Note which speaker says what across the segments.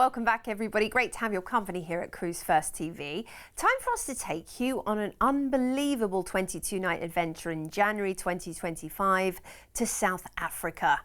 Speaker 1: welcome back everybody. Great to have your company here at Cruise1st TV. Time for us to take you on an unbelievable 22-night adventure in January 2025 to South Africa.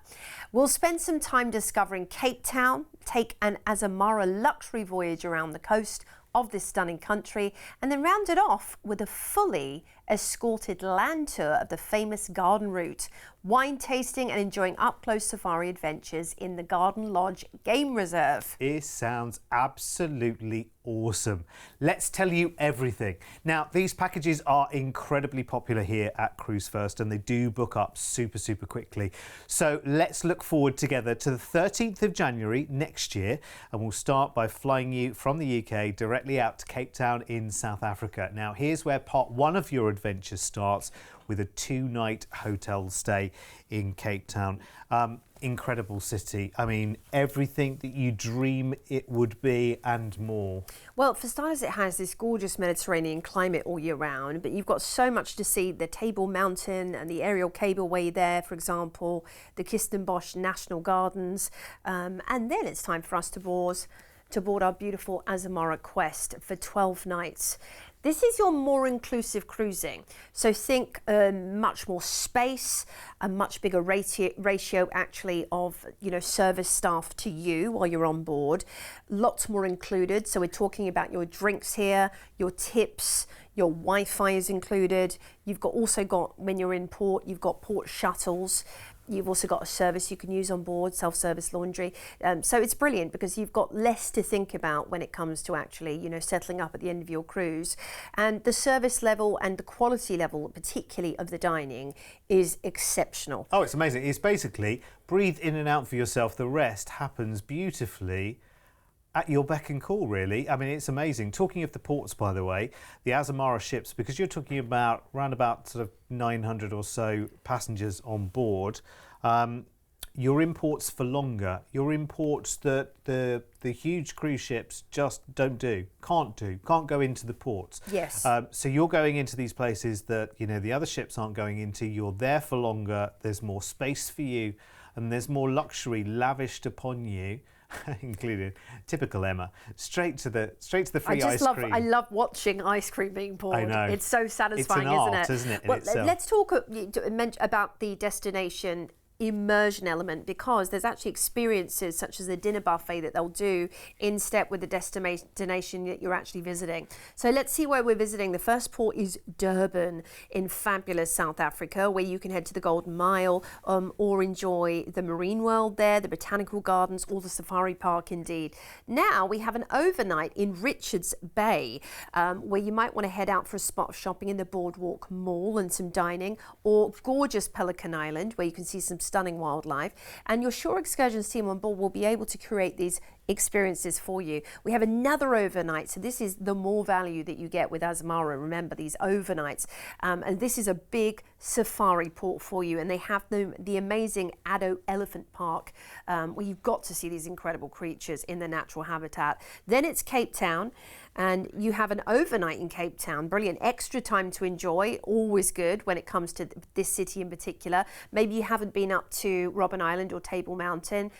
Speaker 1: We'll spend some time discovering Cape Town, take an Azamara luxury voyage around the coast of this stunning country, and then round it off with a fully escorted land tour of the famous garden route, wine tasting and enjoying up-close safari adventures in the Garden Lodge Game Reserve.
Speaker 2: It sounds absolutely awesome. Let's tell you everything. Now, these packages are incredibly popular here at Cruise1st and they do book up super quickly. So let's look forward together to the 13th of January next year, and we'll start by flying you from the UK directly out to Cape Town in South Africa. Now, here's where part one of your adventure starts with a 2-night hotel stay in Cape Town. Incredible city. I mean, everything that you dream it would be and more.
Speaker 1: Well, for starters, it has this gorgeous Mediterranean climate all year round, but you've got so much to see. The Table Mountain and the aerial cableway there, for example, the Kirstenbosch National Gardens, and then it's time for us to board our beautiful Azamara Quest for 12 nights. This is your more inclusive cruising. So think much more space, a much bigger ratio actually of, service staff to you while you're on board. Lots more included. So we're talking about your drinks here, your tips, your Wi-Fi is included. You've also got, when you're in port, you've got port shuttles. You've also got a service you can use on board, self-service laundry. So it's brilliant because you've got less to think about when it comes to actually, settling up at the end of your cruise. And the service level and the quality level, particularly of the dining, is exceptional.
Speaker 2: Oh, it's amazing. It's basically breathe in and out for yourself. The rest happens beautifully at your beck and call, really. I mean, it's amazing. Talking of the ports, by the way, the Azamara ships, because you're talking about around about sort of 900 or so passengers on board, your imports for longer, your imports that the huge cruise ships just can't go into the ports.
Speaker 1: Yes.
Speaker 2: So you're going into these places that, the other ships aren't going into. You're there for longer. There's more space for you and there's more luxury lavished upon you. Included typical Emma, straight to the free ice cream.
Speaker 1: I love watching ice cream being poured.
Speaker 2: I know.
Speaker 1: It's so satisfying,
Speaker 2: it's an art,
Speaker 1: isn't it?
Speaker 2: Well,
Speaker 1: let's talk about the destination immersion element, because there's actually experiences such as the dinner buffet that they'll do in step with the destination that you're actually visiting. So let's see where we're visiting. The first port is Durban in fabulous South Africa, where you can head to the Golden Mile or enjoy the marine world there, the botanical gardens, or the safari park indeed. Now we have an overnight in Richards Bay, where you might want to head out for a spot of shopping in the Boardwalk Mall and some dining, or gorgeous Pelican Island, where you can see some stunning wildlife, and your shore excursions team on board will be able to create these experiences for you. We have another overnight, so this is the more value that you get with Azamara. Remember, these overnights, and this is a big safari port for you, and they have the amazing Addo Elephant Park, where you've got to see these incredible creatures in their natural habitat. Then it's Cape Town, and you have an overnight in Cape Town. Brilliant. Extra time to enjoy, always good when it comes to this city in particular. Maybe you haven't been up to Robben Island or Table Mountain.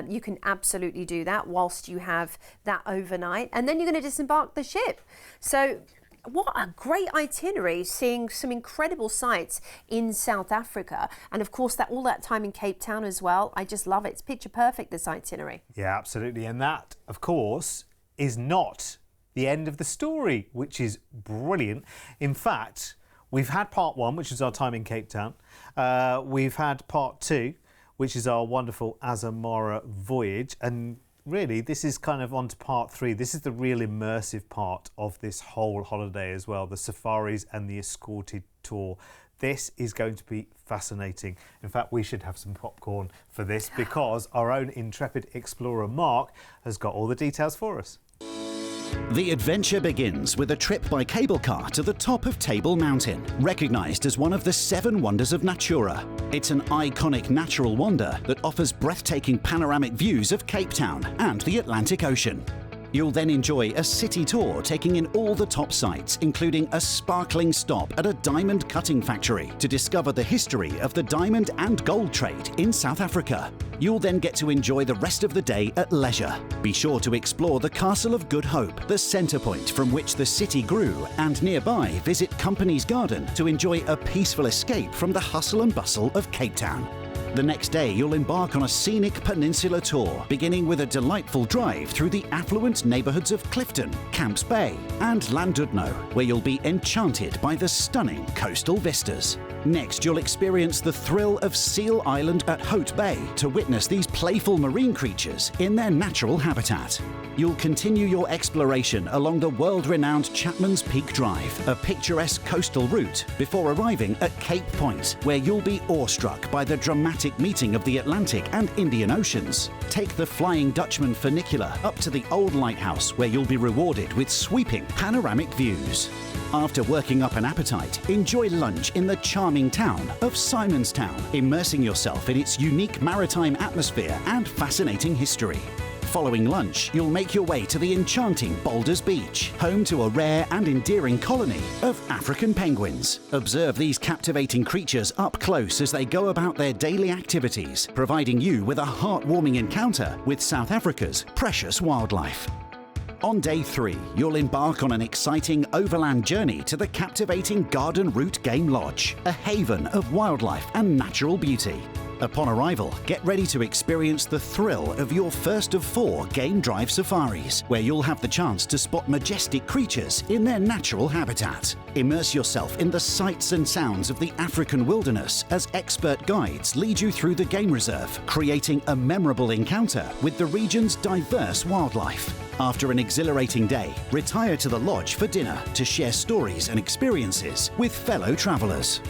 Speaker 1: You can absolutely do that whilst you have that overnight, and then you're going to disembark the ship. So what a great itinerary, seeing some incredible sights in South Africa, and of course all that time in Cape Town as well. I just love it. It's picture perfect, this itinerary.
Speaker 2: Yeah, absolutely. And that, of course, is not the end of the story, which is brilliant. In fact, we've had part one, which is our time in Cape Town. We've had part two, which is our wonderful Azamara voyage, and really, this is kind of on to part three. This is the real immersive part of this whole holiday as well, the safaris and the escorted tour. This is going to be fascinating. In fact, we should have some popcorn for this because our own intrepid explorer, Mark, has got all the details for us.
Speaker 3: The adventure begins with a trip by cable car to the top of Table Mountain, recognised as one of the 7 wonders of Natura. It's an iconic natural wonder that offers breathtaking panoramic views of Cape Town and the Atlantic Ocean. You'll then enjoy a city tour taking in all the top sights, including a sparkling stop at a diamond cutting factory to discover the history of the diamond and gold trade in South Africa. You'll then get to enjoy the rest of the day at leisure. Be sure to explore the Castle of Good Hope, the centre point from which the city grew, and nearby visit Company's Garden to enjoy a peaceful escape from the hustle and bustle of Cape Town. The next day, you'll embark on a scenic peninsula tour, beginning with a delightful drive through the affluent neighbourhoods of Clifton, Camps Bay and Llandudno, where you'll be enchanted by the stunning coastal vistas. Next, you'll experience the thrill of Seal Island at Hout Bay to witness these playful marine creatures in their natural habitat. You'll continue your exploration along the world-renowned Chapman's Peak Drive, a picturesque coastal route, before arriving at Cape Point, where you'll be awestruck by the dramatic meeting of the Atlantic and Indian Oceans. Take the Flying Dutchman funicular up to the old lighthouse, where you'll be rewarded with sweeping panoramic views. After working up an appetite, enjoy lunch in the charming town of Simonstown, immersing yourself in its unique maritime atmosphere and fascinating history. Following lunch, you'll make your way to the enchanting Boulders Beach, home to a rare and endearing colony of African penguins. Observe these captivating creatures up close as they go about their daily activities, providing you with a heartwarming encounter with South Africa's precious wildlife. On day 3, you'll embark on an exciting overland journey to the captivating Garden Route Game Lodge, a haven of wildlife and natural beauty. Upon arrival, get ready to experience the thrill of your first of 4 game drive safaris, where you'll have the chance to spot majestic creatures in their natural habitat. Immerse yourself in the sights and sounds of the African wilderness as expert guides lead you through the game reserve, creating a memorable encounter with the region's diverse wildlife. After an exhilarating day, retire to the lodge for dinner to share stories and experiences with fellow travelers.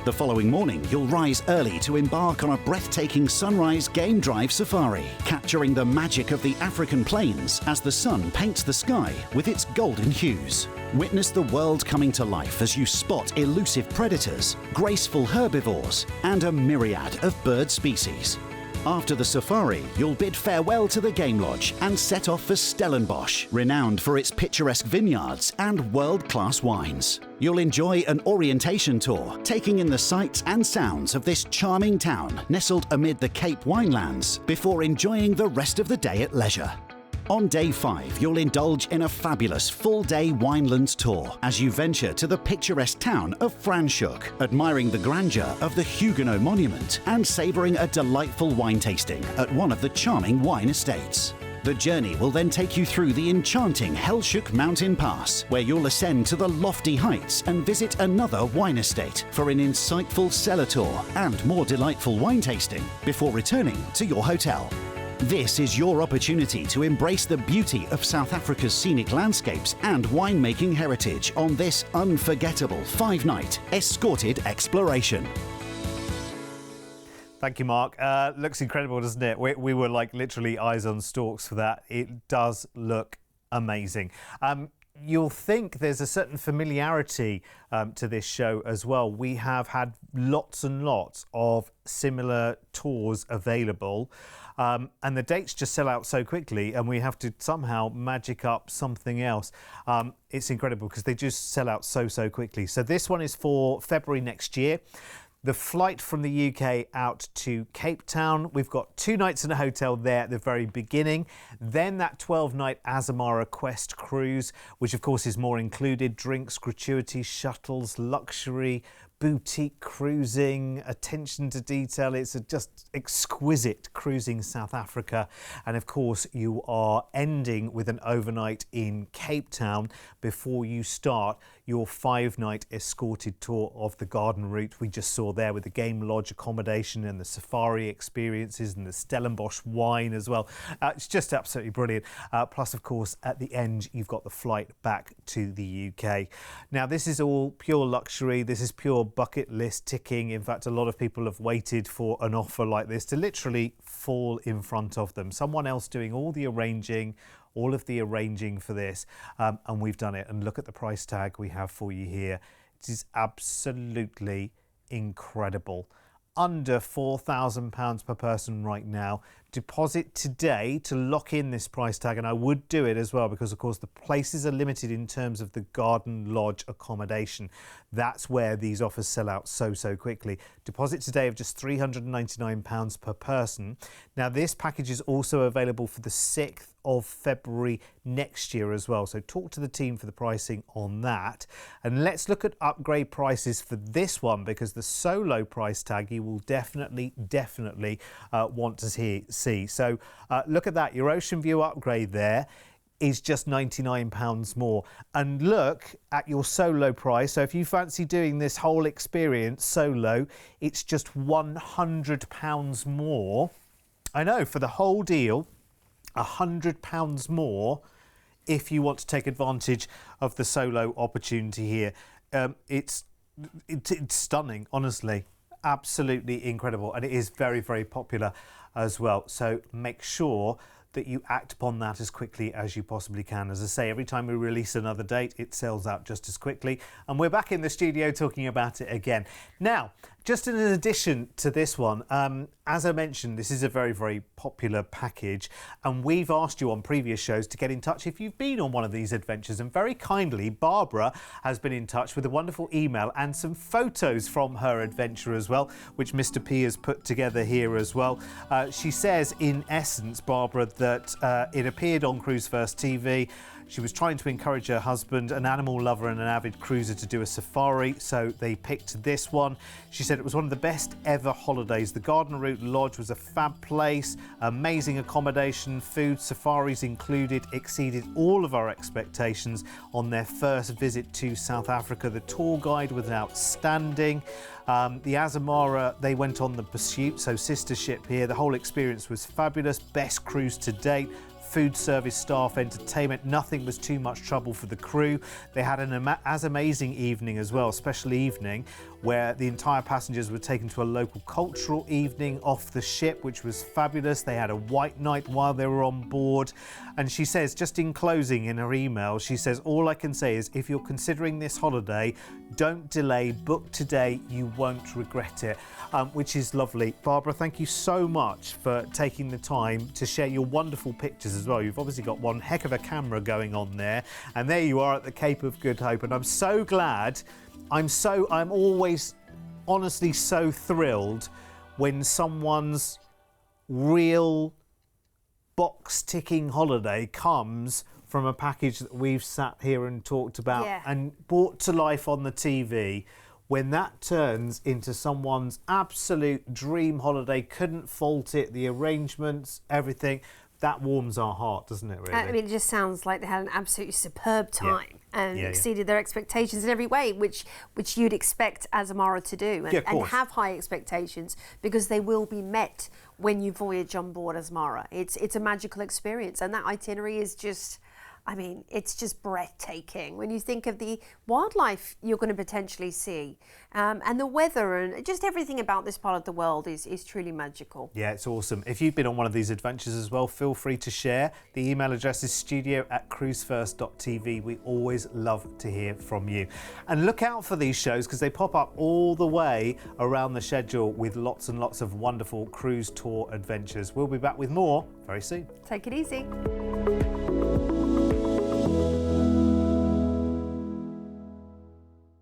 Speaker 3: The following morning, you'll rise early to embark on a breathtaking sunrise game drive safari, capturing the magic of the African plains as the sun paints the sky with its golden hues. Witness the world coming to life as you spot elusive predators, graceful herbivores, and a myriad of bird species. After the safari, you'll bid farewell to the game lodge and set off for Stellenbosch, renowned for its picturesque vineyards and world-class wines. You'll enjoy an orientation tour, taking in the sights and sounds of this charming town nestled amid the Cape Winelands, before enjoying the rest of the day at leisure. On day 5, you'll indulge in a fabulous full-day winelands tour as you venture to the picturesque town of Franschhoek, admiring the grandeur of the Huguenot Monument and savouring a delightful wine tasting at one of the charming wine estates. The journey will then take you through the enchanting Helshoek Mountain Pass, where you'll ascend to the lofty heights and visit another wine estate for an insightful cellar tour and more delightful wine tasting before returning to your hotel. This is your opportunity to embrace the beauty of South Africa's scenic landscapes and winemaking heritage on this unforgettable 5-night escorted exploration.
Speaker 2: Thank you, Mark. Looks incredible, doesn't it? We were like literally eyes on stalks for that. It does look amazing. You'll think there's a certain familiarity to this show as well. We have had lots and lots of similar tours available. And the dates just sell out so quickly and we have to somehow magic up something else. It's incredible because they just sell out so quickly. So this one is for February next year. The flight from the UK out to Cape Town. We've got 2 nights in a hotel there at the very beginning. Then that 12-night Azamara Quest cruise, which of course is more included. Drinks, gratuities, shuttles, luxury, boutique cruising, attention to detail. It's a just exquisite cruising South Africa. And of course, you are ending with an overnight in Cape Town before you start your 5-night escorted tour of the garden route we just saw there, with the game lodge accommodation and the safari experiences and the Stellenbosch wine as well. It's just absolutely brilliant. Plus, of course, at the end, you've got the flight back to the UK. Now, this is all pure luxury. This is pure bucket list ticking. In fact, a lot of people have waited for an offer like this to literally fall in front of them. Someone else doing all the arranging, all of the arranging for this, and we've done it. And look at the price tag we have for you here. It is absolutely incredible. Under £4,000 per person right now deposit today to lock in this price tag, and I would do it as well because of course the places are limited in terms of the garden lodge accommodation. That's where these offers sell out so quickly. Deposit today of just £399 per person. Now this package is also available for the 6th of February next year as well, so talk to the team for the pricing on that. And let's look at upgrade prices for this one, because the solo price tag you will definitely want to see. So look at that, your Ocean View upgrade there is just £99 more, and look at your solo price. So if you fancy doing this whole experience solo, it's just £100 more. I know, for the whole deal, £100 more if you want to take advantage of the solo opportunity here. It's stunning, honestly, absolutely incredible, and it is very popular as well. So make sure that you act upon that as quickly as you possibly can. As I say, every time we release another date, it sells out just as quickly. And we're back in the studio talking about it again. Now, just in addition to this one, as I mentioned, this is a very popular package, and we've asked you on previous shows to get in touch if you've been on one of these adventures, and very kindly Barbara has been in touch with a wonderful email and some photos from her adventure as well, which Mr. P has put together here as well. She says, in essence, Barbara, that it appeared on Cruise1st TV. She was trying to encourage her husband, an animal lover and an avid cruiser, to do a safari, so they picked this one. She said it was one of the best ever holidays. The Garden Route Lodge was a fab place, amazing accommodation, food, safaris included, exceeded all of our expectations on their first visit to South Africa. The tour guide was outstanding. The Azamara, they went on the Pursuit, so sister ship here. The whole experience was fabulous, best cruise to date. Food service, staff, entertainment, nothing was too much trouble for the crew. They had an as amazing evening as well, special evening, where the entire passengers were taken to a local cultural evening off the ship, which was fabulous. They had a white night while they were on board. And she says, just in closing in her email, she says, all I can say is, if you're considering this holiday, don't delay, book today, you won't regret it, which is lovely. Barbara, thank you so much for taking the time to share your wonderful pictures as well. You've obviously got one heck of a camera going on there, and there you are at the Cape of Good Hope, and I'm so glad. I'm always honestly so thrilled when someone's real box-ticking holiday comes from a package that we've sat here and talked about and brought to life on the TV. When that turns into someone's absolute dream holiday, couldn't fault it, the arrangements, everything, that warms our heart, doesn't it, really?
Speaker 1: I mean, it just sounds like they had an absolutely superb time and exceeded their expectations in every way, which you'd expect Azamara to do, and have high expectations, because they will be met when you voyage on board Azamara. It's a magical experience, and that itinerary is just, I mean, it's just breathtaking when you think of the wildlife you're going to potentially see, and the weather, and just everything about this part of the world is truly magical. Yeah, it's awesome. If you've been on one of these adventures as well, feel free to share. The email address is studio@cruise1st.tv. We always love to hear from you. And look out for these shows, because they pop up all the way around the schedule with lots and lots of wonderful cruise tour adventures. We'll be back with more very soon. Take it easy.